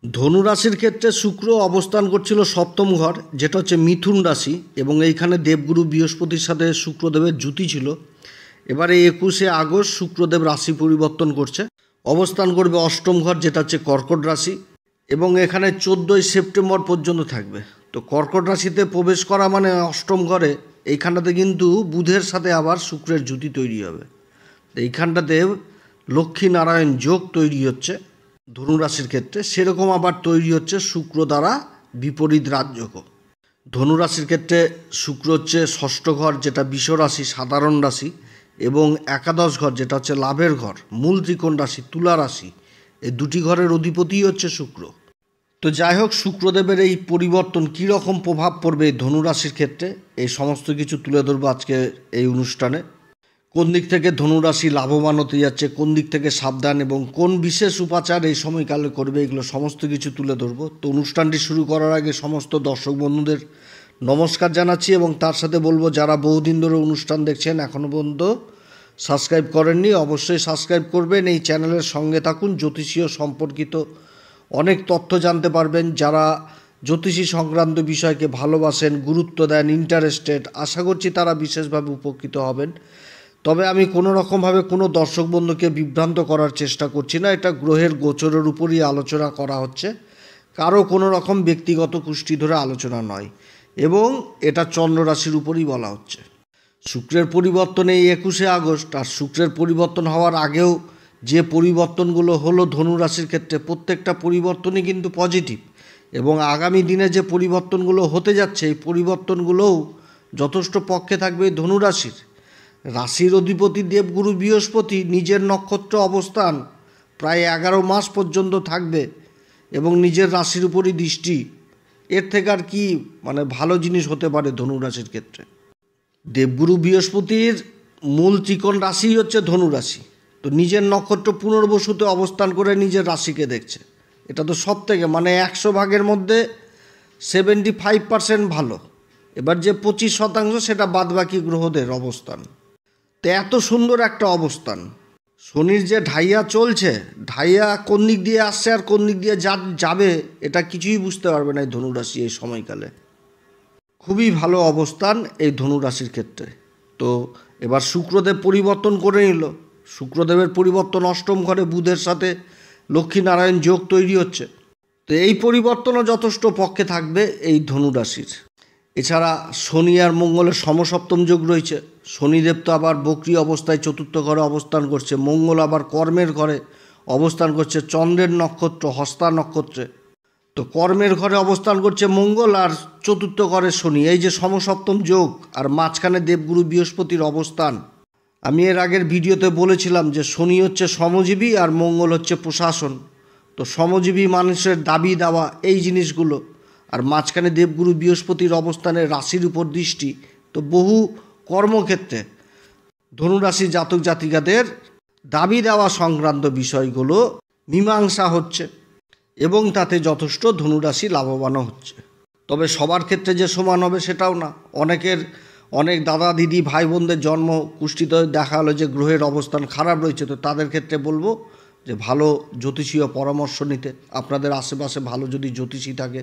ধনু রাশির ক্ষেত্রে শুক্র অবস্থান করছিল সপ্তম ঘর, যেটা হচ্ছে মিথুন রাশি, এবং এইখানে দেবগুরু বৃহস্পতির সাথে শুক্রদেবের জুতি ছিল। এবারে 21শে আগস্ট শুক্রদেব রাশি পরিবর্তন করছে, অবস্থান করবে অষ্টম ঘর, যেটা হচ্ছে কর্কট রাশি, এবং এখানে 14ই সেপ্টেম্বর পর্যন্ত থাকবে। তো কর্কট রাশিতে প্রবেশ করা মানে অষ্টম ঘরে, এইখানটাতে কিন্তু বুধের সাথে আবার শুক্রের জুতি তৈরি হবে। এইখানটাতে লক্ষ্মী নারায়ণ যোগ তৈরি হচ্ছে ধনু রাশির ক্ষেত্রে, সেরকম আবার তৈরি হচ্ছে শুক্র দ্বারা বিপরীত রাজযোগও। ধনু রাশির ক্ষেত্রে শুক্র হচ্ছে ষষ্ঠ ঘর, যেটা বৃষ রাশি, সাধারণ রাশি, এবং একাদশ ঘর, যেটা হচ্ছে লাভের ঘর, মূল ত্রিকোণ রাশি, তুলা রাশি। এই দুটি ঘরের অধিপতিই হচ্ছে শুক্র। তো যাই হোক, শুক্রদেবের এই পরিবর্তন কী রকম প্রভাব পড়বে এই ধনু রাশির ক্ষেত্রে, এই সমস্ত কিছু তুলে ধরবো আজকে এই অনুষ্ঠানে। কোন দিক থেকে ধনুরাশি লাভবান হতে যাচ্ছে, কোন দিক থেকে সাবধান, এবং কোন বিশেষ উপাচার এই সময়কালে করবে, এগুলো সমস্ত কিছু তুলে ধরবো। তো অনুষ্ঠানটি শুরু করার আগে সমস্ত দর্শক বন্ধুদের নমস্কার জানাচ্ছি, এবং তার সাথে বলবো যারা বহুদিন ধরে অনুষ্ঠান দেখছেন এখনও পর্যন্ত সাবস্ক্রাইব করেননি, অবশ্যই সাবস্ক্রাইব করবেন। এই চ্যানেলের সঙ্গে থাকুন, জ্যোতিষীয় সম্পর্কিত অনেক তথ্য জানতে পারবেন। যারা জ্যোতিষী সংক্রান্ত বিষয়কে ভালোবাসেন, গুরুত্ব দেন, ইন্টারেস্টেড, আশা করছি তারা বিশেষভাবে উপকৃত হবেন। তবে আমি কোনো রকমভাবে কোনো দর্শক বন্ধুকে বিভ্রান্ত করার চেষ্টা করছি না। এটা গ্রহের গোচরের উপরই আলোচনা করা হচ্ছে, কারো কোনো রকম ব্যক্তিগত কুষ্টি ধরে আলোচনা নয়, এবং এটা চন্দ্র রাশির উপরই বলা হচ্ছে। শুক্রের পরিবর্তন এই 21শে আগস্ট, আর শুক্রের পরিবর্তন হওয়ার আগেও যে পরিবর্তনগুলো হলো ধনু রাশির ক্ষেত্রে, প্রত্যেকটা পরিবর্তনই কিন্তু পজিটিভ, এবং আগামী দিনে যে পরিবর্তনগুলো হতে যাচ্ছে এই পরিবর্তনগুলোও যথেষ্ট পক্ষে থাকবে ধনু রাশির। রাশির অধিপতি দেবগুরু বৃহস্পতি নিজের নক্ষত্র অবস্থান প্রায় 11 মাস পর্যন্ত থাকবে, এবং নিজের রাশির উপরই দৃষ্টি। এর থেকে আর কি ভালো জিনিস হতে পারে ধনু রাশির ক্ষেত্রে। দেবগুরু বৃহস্পতির মূল ত্রিকোণ রাশি হচ্ছে ধনু রাশি, তো নিজের নক্ষত্র পুনর্বসুতে অবস্থান করে নিজের রাশিকে দেখছে। এটা তো সব থেকে 100 ভাগের মধ্যে 75% ভালো। এবার যে 25% সেটা বাদবাকি গ্রহদের অবস্থান। তো এত সুন্দর একটা অবস্থান, শনির যে ঢাইয়া চলছে, ঢাইয়া কোন দিক দিয়ে আসছে আর কোন দিক দিয়ে যাবে এটা কিছুই বুঝতে পারবে না এই ধনুরাশি এই সময়কালে। খুবই ভালো অবস্থান এই ধনুরাশির ক্ষেত্রে। তো এবার শুক্রদেব পরিবর্তন করে নিল, শুক্রদেবের পরিবর্তন অষ্টম ঘরে বুধের সাথে লক্ষ্মীনারায়ণ যোগ তৈরি হচ্ছে। তো এই পরিবর্তনও যথেষ্ট পক্ষে থাকবে এই ধনুরাশির। এছাড়া শনি আর মঙ্গলের সমসপ্তম যোগ রয়েছে। শনিদেব তো আবার বক্রী অবস্থায় চতুর্থ ঘরে অবস্থান করছে, মঙ্গল আবার কর্মের ঘরে অবস্থান করছে চন্দ্রের নক্ষত্র হস্তা নক্ষত্রে। তো কর্মের ঘরে অবস্থান করছে মঙ্গল, আর চতুর্থ ঘরে শনি, এই যে সমসপ্তম যোগ, আর মাঝখানে দেবগুরু বৃহস্পতির অবস্থান। আমি এর আগের ভিডিওতে বলেছিলাম যে শনি হচ্ছে শ্রমজীবী আর মঙ্গল হচ্ছে প্রশাসন। তো শ্রমজীবী মানুষের দাবি দাওয়া এই জিনিসগুলো, আর মাঝখানে দেবগুরু বৃহস্পতির অবস্থানে রাশির উপর দৃষ্টি। তো বহু কর্মক্ষেত্রে ধনুরাশি জাতক জাতিকাদের দাবি দেওয়া সংক্রান্ত বিষয়গুলো মীমাংসা হচ্ছে, এবং তাতে যথেষ্ট ধনুরাশি লাভবানও হচ্ছে। তবে সবার ক্ষেত্রে যে সমান হবে সেটাও না। অনেক দাদা দিদি ভাই বোনদের জন্ম কুষ্ঠিতে দেখা হলো যে গ্রহের অবস্থান খারাপ রয়েছে, তো তাদের ক্ষেত্রে বলবো যে ভালো জ্যোতিষীয় পরামর্শ নিতে। আপনাদের আশেপাশে ভালো যদি জ্যোতিষী থাকে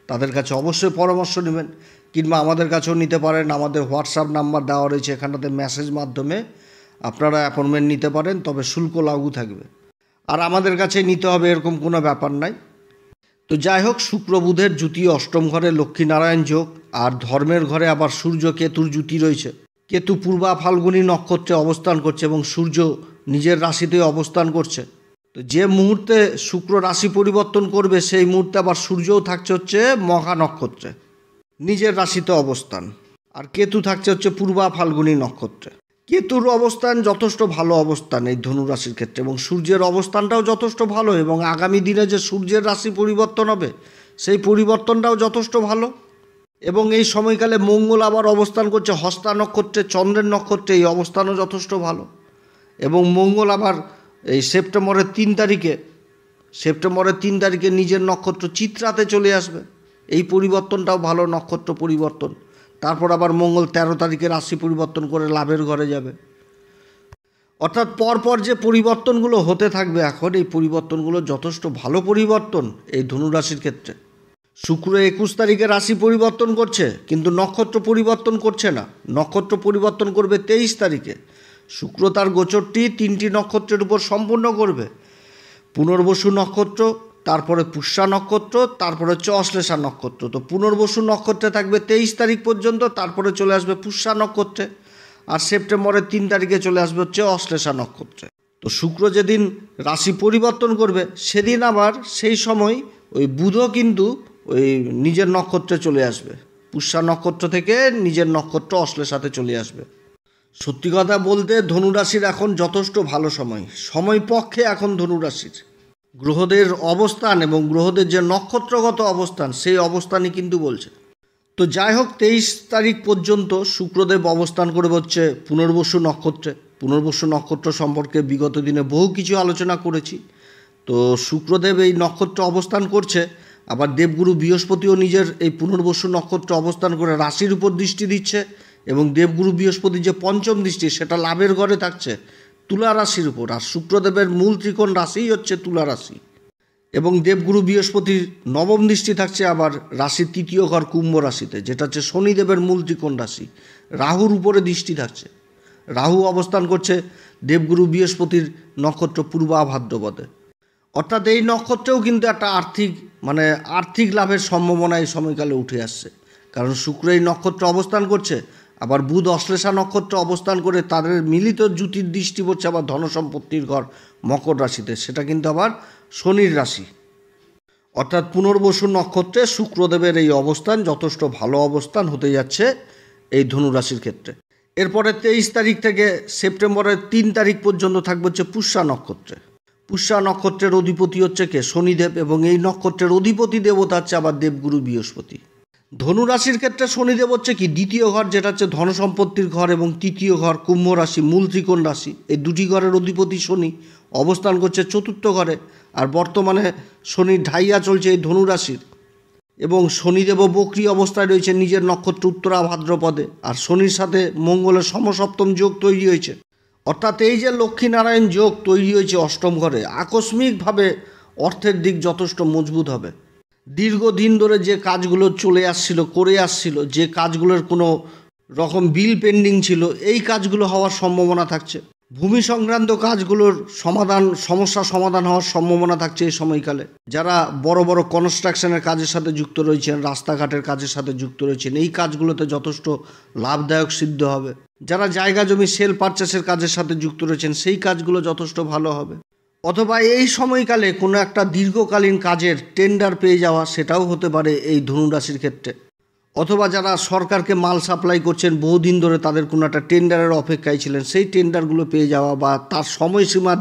তাদের কাছে অবশ্যই পরামর্শ নেবেন, কিংবা আমাদের কাছেও নিতে পারেন। আমাদের হোয়াটসঅ্যাপ নাম্বার দেওয়া রয়েছে, এখানটাতে মেসেজ মাধ্যমে আপনারা অ্যাপয়েন্টমেন্ট নিতে পারেন, তবে শুল্ক লাগু থাকবে। আর আমাদের কাছে নিতে হবে এরকম কোনো ব্যাপার নাই। তো যাই হোক, শুক্র বুধের জুতি অষ্টম ঘরে লক্ষ্মীনারায়ণ যোগ, আর ধর্মের ঘরে আবার সূর্য কেতুর জুতি রয়েছে। কেতু পূর্বা ফাল্গুনী নক্ষত্রে অবস্থান করছে, এবং সূর্য নিজের রাশিতে অবস্থান করছে। তো যে মুহূর্তে শুক্র রাশি পরিবর্তন করবে সেই মুহূর্তে আবার সূর্যও থাকছে হচ্ছে মঘা নক্ষত্রে নিজের রাশিতে অবস্থান, আর কেতু থাকছে হচ্ছে পূর্বা ফাল্গুনী নক্ষত্রে। কেতুর অবস্থান যথেষ্ট ভালো অবস্থান এই ধনুরাশির ক্ষেত্রে, এবং সূর্যের অবস্থানটাও যথেষ্ট ভালো, এবং আগামী দিনে যে সূর্যের রাশি পরিবর্তন হবে সেই পরিবর্তনটাও যথেষ্ট ভালো। এবং এই সময়কালে মঙ্গল আবার অবস্থান করছে হস্তা নক্ষত্রে চন্দ্রের নক্ষত্রে, এই অবস্থানও যথেষ্ট ভালো। এবং মঙ্গল আবার এই সেপ্টেম্বরের 3 তারিখে নিজের নক্ষত্র চিত্রাতে চলে আসবে, এই পরিবর্তনটাও ভালো নক্ষত্র পরিবর্তন। তারপর আবার মঙ্গল 13 তারিখে রাশি পরিবর্তন করে লাভের ঘরে যাবে। অর্থাৎ পরপর যে পরিবর্তনগুলো হতে থাকবে এখন, এই পরিবর্তনগুলো যথেষ্ট ভালো পরিবর্তন এই ধনুরাশির ক্ষেত্রে। শুক্র 21 তারিখে রাশি পরিবর্তন করছে, কিন্তু নক্ষত্র পরিবর্তন করছে না। নক্ষত্র পরিবর্তন করবে 23 তারিখে। শুক্র তার গোচরটি 3টি নক্ষত্রের উপর সম্পূর্ণ করবে। পুনর্বসু নক্ষত্র, তারপরে পুষ্যা নক্ষত্র, তারপরে হচ্ছে অশ্লেষা নক্ষত্র। তো পুনর্বসু নক্ষত্রে থাকবে 23 তারিখ পর্যন্ত, তারপরে চলে আসবে পুষ্যা নক্ষত্রে, আর সেপ্টেম্বরের 3 তারিখে চলে আসবে হচ্ছে অশ্লেষা নক্ষত্রে। তো শুক্র যেদিন রাশি পরিবর্তন করবে সেদিন আবার সেই সময় ওই বুধও কিন্তু ওই নিজের নক্ষত্রে চলে আসবে, পুষ্যা নক্ষত্র থেকে নিজের নক্ষত্র অশ্লেষাতে চলে আসবে। সত্যি কথা বলতে ধনুরাশির এখন যথেষ্ট ভালো সময় পক্ষে এখন ধনুরাশির গ্রহদের অবস্থান এবং গ্রহদের যে নক্ষত্রগত অবস্থান, সেই অবস্থানই কিন্তু বলছে। তো যাই হোক, 23 তারিখ পর্যন্ত শুক্রদেব অবস্থান করবে হচ্ছে পুনর্বসু নক্ষত্রে। পুনর্বসু নক্ষত্র সম্পর্কে বিগত দিনে বহু কিছু আলোচনা করেছি। তো শুক্রদেব এই নক্ষত্র অবস্থান করছে, আবার দেবগুরু বৃহস্পতিও নিজের এই পুনর্বসু নক্ষত্র অবস্থান করে রাশির উপর দৃষ্টি দিচ্ছে, এবং দেবগুরু বৃহস্পতির যে পঞ্চম দৃষ্টি সেটা লাভের ঘরে থাকছে তুলা রাশির উপর। আর শুক্রদেবের মূল ত্রিকোণ রাশিই হচ্ছে তুলা রাশি, এবং দেবগুরু বৃহস্পতির নবম দৃষ্টি থাকছে আবার রাশির 3য় ঘর কুম্ভ রাশিতে, যেটা হচ্ছে শনিদেবের মূল ত্রিকোণ রাশি। রাহুর উপরে দৃষ্টি থাকছে। রাহু অবস্থান করছে দেবগুরু বৃহস্পতির নক্ষত্র পূর্বা ভাদ্রপদে। অর্থাৎ এই নক্ষত্রেও কিন্তু একটা আর্থিক লাভের সম্ভাবনা এই সময়কালে উঠে আসছে, কারণ শুক্র এই নক্ষত্র অবস্থান করছে, আবার বুধ অশ্লেষা নক্ষত্র অবস্থান করে তাদের মিলিত জ্যোতির দৃষ্টি পড়ছে আবার ধনসম্পত্তির ঘর মকর রাশিতে, সেটা কিন্তু আবার শনির রাশি। অর্থাৎ পুনর্বসু নক্ষত্রে শুক্রদেবের এই অবস্থান যথেষ্ট ভালো অবস্থান হতে যাচ্ছে এই ধনুরাশির ক্ষেত্রে। এরপরে 23 তারিখ থেকে সেপ্টেম্বরের 3 তারিখ পর্যন্ত থাকবে হচ্ছে পুষ্যা নক্ষত্রে। পুষ্যা নক্ষত্রের অধিপতি হচ্ছে কে? শনিদেব, এবং এই নক্ষত্রের অধিপতি দেবতা হচ্ছে আবার দেবগুরু বৃহস্পতি। ধনুরাশির ক্ষেত্রে শনিদেব হচ্ছে কি 2য় ঘর, যেটা হচ্ছে ধনসম্পত্তির ঘর, এবং 3য় ঘর কুম্ভ রাশি মূল ত্রিকোণ রাশি। এই দুটি ঘরের অধিপতি শনি অবস্থান করছে 4র্থ ঘরে, আর বর্তমানে শনির ঢাইয়া চলছে এই ধনুরাশির, এবং শনিদেবও বক্রী অবস্থায় রয়েছে নিজের নক্ষত্র উত্তরা ভাদ্রপদে, আর শনির সাথে মঙ্গলের সমসপ্তম যোগ তৈরি হয়েছে। অর্থাৎ এই যে লক্ষ্মীনারায়ণ যোগ তৈরি হয়েছে 8ম ঘরে, আকস্মিকভাবে অর্থের দিক যথেষ্ট মজবুত হবে। দীর্ঘদিন ধরে যে কাজগুলো করে আসছিল, যে কাজগুলোর কোনো রকম বিল পেন্ডিং ছিল, এই কাজগুলো হওয়ার সম্ভাবনা থাকছে। ভূমি সংক্রান্ত কাজগুলোর সমস্যা সমাধান হওয়ার সম্ভাবনা থাকছে এই সময়কালে। যারা বড় বড় কনস্ট্রাকশনের কাজের সাথে যুক্ত রয়েছেন, রাস্তাঘাটের কাজের সাথে যুক্ত রয়েছেন, এই কাজগুলোতে যথেষ্ট লাভদায়ক সিদ্ধ হবে। যারা জায়গা জমি সেল পারচেসের কাজের সাথে যুক্ত রয়েছেন, সেই কাজগুলো যথেষ্ট ভালো হবে। অথবা এই সময়কালে কোনো একটা দীর্ঘকালীন কাজের টেন্ডার পেয়ে যাওয়া, সেটাও হতে পারে এই ধনুরাশির ক্ষেত্রে। অথবা যারা সরকারকে মাল সাপ্লাই করছেন বহুদিন ধরে, তাদের কোনো একটা টেন্ডারের অপেক্ষায় ছিলেন, সেই টেন্ডারগুলো পেয়ে যাওয়া বা তার সময়সীমা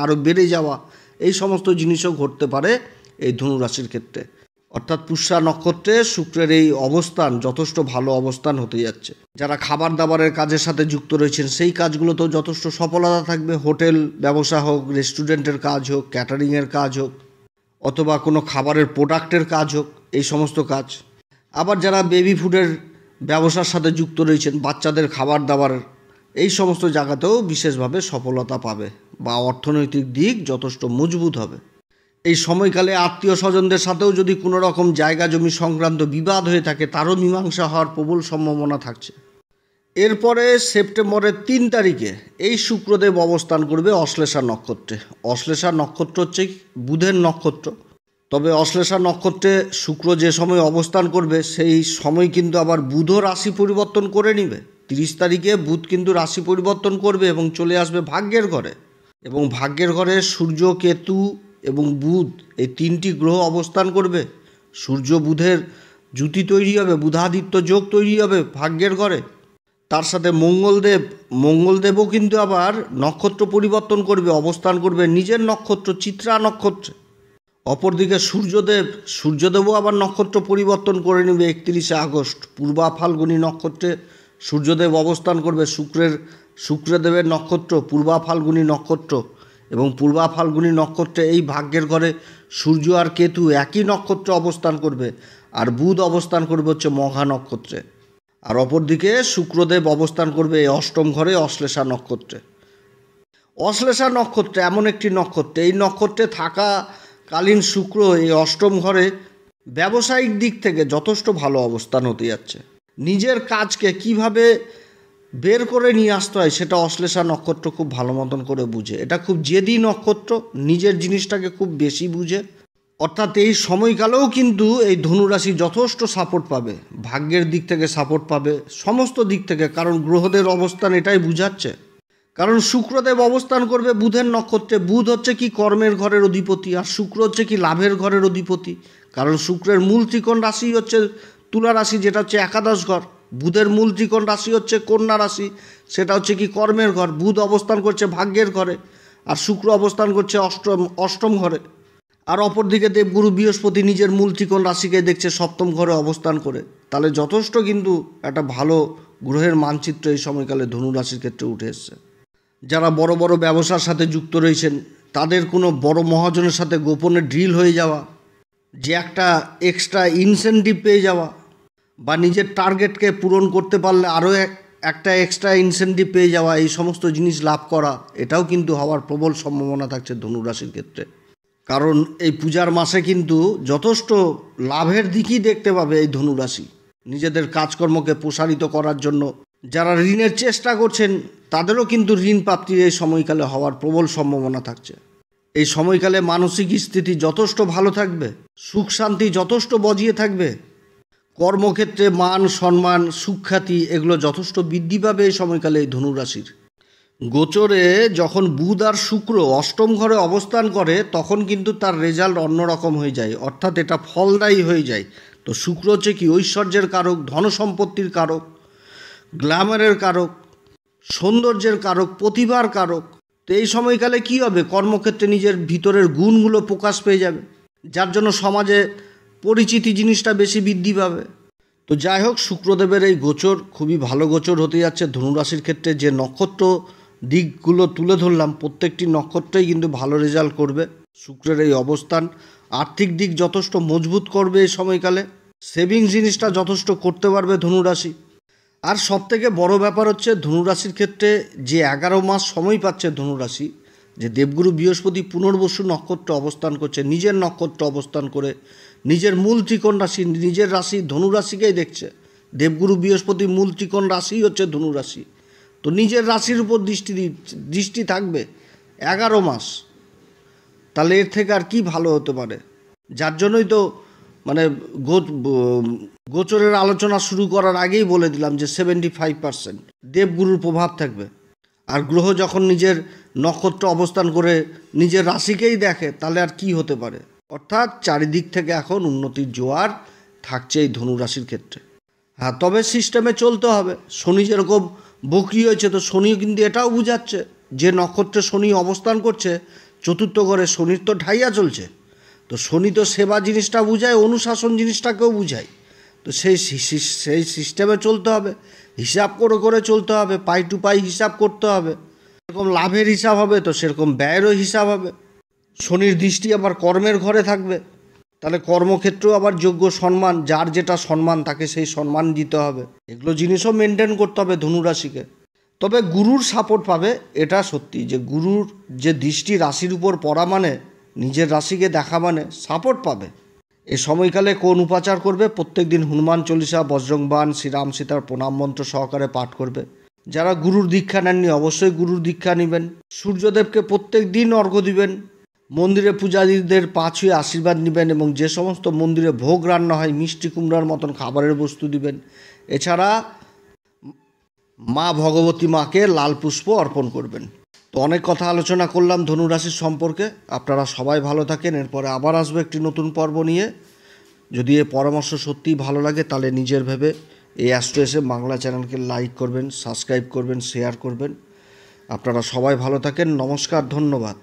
আরও বেড়ে যাওয়া, এই সমস্ত জিনিসও ঘটতে পারে এই ধনুরাশির ক্ষেত্রে। অর্থাৎ পুষ্যা নক্ষত্রে শুক্রের এই অবস্থান যথেষ্ট ভালো অবস্থান হতে যাচ্ছে। যারা খাবার দাবারের কাজের সাথে যুক্ত রয়েছেন, সেই কাজগুলোতেও যথেষ্ট সফলতা থাকবে। হোটেল ব্যবসা হোক, রেস্টুরেন্টের কাজ হোক, ক্যাটারিংয়ের কাজ হোক, অথবা কোনো খাবারের প্রোডাক্টের কাজ হোক, এই সমস্ত কাজ। আবার যারা বেবি ফুডের ব্যবসার সাথে যুক্ত রয়েছেন, বাচ্চাদের খাবার দাবার, এই সমস্ত জায়গাতেও বিশেষভাবে সফলতা পাবে বা অর্থনৈতিক দিক যথেষ্ট মজবুত হবে। এই সময়কালে আত্মীয় স্বজনদের সাথেও যদি কোনো রকম জায়গা জমি সংক্রান্ত বিবাদ হয়ে থাকে, তারও মীমাংসা হওয়ার প্রবল সম্ভাবনা থাকছে। এরপরে সেপ্টেম্বরের 3 তারিখে এই শুক্রদেব অবস্থান করবে অশ্লেষা নক্ষত্রে। অশ্লেষা নক্ষত্র হচ্ছে বুধের নক্ষত্র, তবে অশ্লেষা নক্ষত্রে শুক্র যে সময় অবস্থান করবে, সেই সময় কিন্তু আবার বুধও রাশি পরিবর্তন করে নেবে। 30 তারিখে বুধ কিন্তু রাশি পরিবর্তন করবে এবং চলে আসবে ভাগ্যের ঘরে, এবং ভাগ্যের ঘরে সূর্য, কেতু এবং বুধ, এই 3টি গ্রহ অবস্থান করবে। সূর্য বুধের জুতি তৈরি হবে, বুধাদিত্য যোগ তৈরি হবে ভাগ্যের ঘরে। তার সাথে মঙ্গলদেবও কিন্তু আবার নক্ষত্র পরিবর্তন করবে, অবস্থান করবে নিজের নক্ষত্র চিত্রা নক্ষত্রে। অপরদিকে সূর্যদেবও আবার নক্ষত্র পরিবর্তন করে নেবে 31শে আগস্ট, পূর্বা ফাল্গুনী নক্ষত্রে সূর্যদেব অবস্থান করবে। শুক্রদেবের নক্ষত্র পূর্বা ফাল্গুনী নক্ষত্র, এবং পূর্বা ফাল্গুনী নক্ষত্রে এই ভাগ্যের ঘরে সূর্য আর কেতু একই নক্ষত্রে অবস্থান করবে, আর বুধ অবস্থান করবে হচ্ছে মঘা নক্ষত্রে। আর অপরদিকে শুক্রদেব অবস্থান করবে 8ম ঘরে অশ্লেষা নক্ষত্রে। অশ্লেষা নক্ষত্র এমন একটি নক্ষত্র, এই নক্ষত্রে থাকাকালীন শুক্র এই অষ্টম ঘরে ব্যবসায়িক দিক থেকে যথেষ্ট ভালো অবস্থান হতে যাচ্ছে। নিজের কাজকে কিভাবে বের করে নিয়ে আসতে হয় সেটা অশ্লেষা নক্ষত্র খুব ভালো মতন করে বুঝে। এটা খুব জেদি নক্ষত্র, নিজের জিনিসটাকে খুব বেশি বুঝে। অর্থাৎ এই সময়কালেও কিন্তু এই ধনুরাশি যথেষ্ট সাপোর্ট পাবে, ভাগ্যের দিক থেকে সাপোর্ট পাবে, সমস্ত দিক থেকে। কারণ গ্রহদের অবস্থান এটাই বুঝাচ্ছে। কারণ শুক্রদেব অবস্থান করবে বুধের নক্ষত্রে। বুধ হচ্ছে কি কর্মের ঘরের অধিপতি, আর শুক্র হচ্ছে কি লাভের ঘরের অধিপতি। কারণ শুক্রের মূল ত্রিকোণ রাশি হচ্ছে তুলা রাশি, যেটা হচ্ছে একাদশ ঘর। বুধের মূল ত্রিকোণ রাশি হচ্ছে কন্যা রাশি, সেটা হচ্ছে কি কর্মের ঘর। বুধ অবস্থান করছে ভাগ্যের ঘরে, আর শুক্র অবস্থান করছে অষ্টম ঘরে। আর অপরদিকে দেবগুরু বৃহস্পতি নিজের মূল ত্রিকোণ রাশিকে দেখছে সপ্তম ঘরে অবস্থান করে। তাহলে যথেষ্ট কিন্তু একটা ভালো গ্রহের মানচিত্র এই সময়কালে ধনু রাশির ক্ষেত্রে উঠে এসছে। যারা বড় বড় ব্যবসার সাথে যুক্ত রয়েছেন, তাদের কোনো বড় মহাজনের সাথে গোপনে ড্রিল হয়ে যাওয়া, যে একটা এক্সট্রা ইনসেনটিভ পেয়ে যাওয়া, বা নিজের টার্গেটকে পূরণ করতে পারলে আরও একটা এক্সট্রা ইনসেনটিভ পেয়ে যাওয়া, এই সমস্ত জিনিস লাভ করা, এটাও কিন্তু হওয়ার প্রবল সম্ভাবনা থাকছে ধনুরাশির ক্ষেত্রে। কারণ এই পূজার মাসে কিন্তু যথেষ্ট লাভের দিকই দেখতে পাবে এই ধনুরাশি। নিজেদের কাজকর্মকে প্রসারিত করার জন্য যারা ঋণের চেষ্টা করছেন, তাদেরও কিন্তু ঋণ প্রাপ্তির এই সময়কালে হওয়ার প্রবল সম্ভাবনা থাকছে। এই সময়কালে মানসিক স্থিতি যথেষ্ট ভালো থাকবে, সুখ শান্তি যথেষ্ট বজিয়ে থাকবে। কর্মক্ষেত্রে মান সম্মান সুখ্যাতি এগুলো যথেষ্ট বৃদ্ধি পাবে এই সময়কালে এই ধনুরাশির। গোচরে যখন বুধ আর শুক্র অষ্টম ঘরে অবস্থান করে, তখন কিন্তু তার রেজাল্ট অন্যরকম হয়ে যায়, অর্থাৎ এটা ফলদায়ী হয়ে যায়। তো শুক্র হচ্ছে কি ঐশ্বর্যের কারক, ধনসম্পত্তির কারক, গ্ল্যামারের কারক, সৌন্দর্যের কারক, প্রতিভার কারক। তো এই সময়কালে কি হবে, কর্মক্ষেত্রে নিজের ভিতরের গুণগুলো প্রকাশ পেয়ে যাবে, যার জন্য সমাজে পরিচিতি জিনিসটা বেশি বৃদ্ধি পাবে। তো যাই হোক, শুক্রদেবের এই গোচর খুবই ভালো গোচর হতে যাচ্ছে ধনুরাশির ক্ষেত্রে। যে নক্ষত্র দিকগুলো তুলে ধরলাম, প্রত্যেকটি নক্ষত্রেই কিন্তু ভালো রেজাল্ট করবে। শুক্রের এই অবস্থান আর্থিক দিক যথেষ্ট মজবুত করবে এই সময়কালে। সেভিংস জিনিসটা যথেষ্ট করতে পারবে ধনুরাশি। আর সবথেকে বড় ব্যাপার হচ্ছে ধনুরাশির ক্ষেত্রে যে 11 মাস সময় পাচ্ছে ধনুরাশি, যে দেবগুরু বৃহস্পতি পুনর্বসু নক্ষত্র অবস্থান করছে, নিজের নক্ষত্র অবস্থান করে নিজের মূল ত্রিকোণ রাশি, নিজের রাশি ধনুরাশিকেই দেখছে। দেবগুরু বৃহস্পতি মূল ত্রিকোণ রাশি হচ্ছে ধনুরাশি। তো নিজের রাশির উপর দৃষ্টি থাকবে 11 মাস। তাহলে এর থেকে আর কি ভালো হতে পারে? যার জন্যই তো মানে গোচরের আলোচনা শুরু করার আগেই বলে দিলাম যে 75% দেবগুরুর প্রভাব থাকবে। আর গ্রহ যখন নিজের নক্ষত্র অবস্থান করে নিজের রাশিকেই দেখে, তাহলে আর কি হতে পারে? অর্থাৎ চারিদিক থেকে এখন উন্নতির জোয়ার থাকছে এই ধনুরাশির ক্ষেত্রে। হ্যাঁ, তবে সিস্টেমে চলতে হবে। শনি যেরকম বকরি হয়েছে, তো শনিও কিন্তু এটাও বুঝাচ্ছে যে নক্ষত্রে শনি অবস্থান করছে চতুর্থ ঘরে, শনির তো ঢাইয়া চলছে। তো শনি তো সেবা জিনিসটা বুঝায়, অনুশাসন জিনিসটাকেও বুঝায়। তো সেই সিস্টেমে চলতে হবে, হিসাব করে করে চলতে হবে, পাই টু পাই হিসাব করতে হবে। যেরকম লাভের হিসাব হবে, তো সেরকম ব্যয়েরও হিসাব হবে। শনির দৃষ্টি আবার কর্মের ঘরে থাকবে, তাহলে কর্মক্ষেত্রেও আবার যোগ্য সম্মান, যার যেটা সম্মান তাকে সেই সম্মান দিতে হবে। এগুলো জিনিসও মেনটেন করতে হবে ধনুরাশিকে। তবে গুরুর সাপোর্ট পাবে, এটা সত্যি যে গুরুর যে দৃষ্টি রাশির উপর পড়া মানে নিজের রাশিকে দেখা মানে সাপোর্ট পাবে। এ সময়কালে কোন উপাচার করবে? প্রত্যেক দিন হনুমান চল্লিশা, বজরংবাণ, শ্রীরাম সীতার প্রণাম মন্ত্র সহকারে পাঠ করবে। যারা গুরুর দীক্ষা নেননি অবশ্যই গুরুর দীক্ষা নেবেন। সূর্যদেবকে প্রত্যেক দিন অর্ঘ্য দিবেন। মন্দিরে পূজারীদের পা ছুঁয়ে আশীর্বাদ নেবেন, এবং যে সমস্ত মন্দিরে ভোগ রান্না হয় মিষ্টি কুমড়ার মতন খাবারের বস্তু দিবেন। এছাড়া মা ভগবতী মাকে লাল পুষ্প অর্পণ করবেন। তো অনেক কথা আলোচনা করলাম ধনুরাশির সম্পর্কে। আপনারা সবাই ভালো থাকেন। এরপরে আবার আসবো একটি নতুন পর্ব নিয়ে। যদি এই পরামর্শ সত্যিই ভালো লাগে, তাহলে নিজের ভেবে এই অ্যাস্ট্রো এসএম বাংলা চ্যানেলকে লাইক করবেন, সাবস্ক্রাইব করবেন, শেয়ার করবেন। আপনারা সবাই ভালো থাকেন। নমস্কার, ধন্যবাদ।